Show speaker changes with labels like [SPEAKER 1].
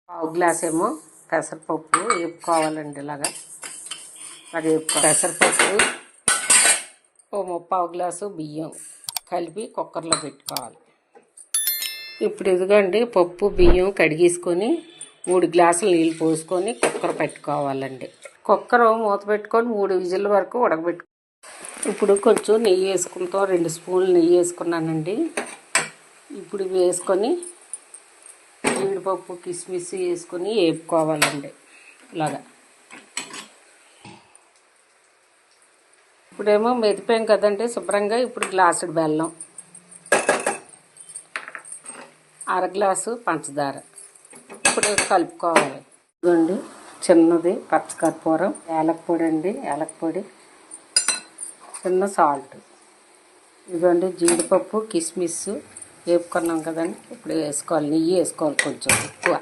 [SPEAKER 1] పావు గ్లాస్ ఏమో పెసరపప్పు వేపుకోవాలండి. ఇలాగా పెసరపప్పు ఓ ముప్పావు గ్లాసు బియ్యం కలిపి కుక్కర్లో పెట్టుకోవాలి. ఇప్పుడు ఇదిగోండి పప్పు బియ్యం కడిగేసుకొని 3 గ్లాసులు నీళ్ళు పోసుకొని కుక్కర్ పెట్టుకోవాలండి. కుక్కర్ మూత పెట్టుకొని 3 విజిల్ వరకు ఉడకబెట్టు. ఇప్పుడు కొంచెం నెయ్యి వేసుకుంటాం, 2 స్పూన్లు నెయ్యి వేసుకున్నానండి. ఇప్పుడు వేసుకొని జీడిపప్పు కిస్మిస్ వేసుకొని వేపుకోవాలండి. ఇలాగా ఇప్పుడేమో మెదిపాం కదండి శుభ్రంగా. ఇప్పుడు గ్లాసుడు బెల్లం, 1/2 గ్లాసు పంచదార ఇప్పుడు కలుపుకోవాలి. ఇదిగోండి చిన్నది పచ్చకర్పూరం, యాలక్పొడి అండి, యాలక్పొడి, చిన్న సాల్ట్. ఇదిగోండి జీడిపప్పు కిస్మిస్ వేపుకున్నాం కదండి. ఇప్పుడు వేసుకోవాలి, నెయ్యి వేసుకోవాలి కొంచెం ఎక్కువ.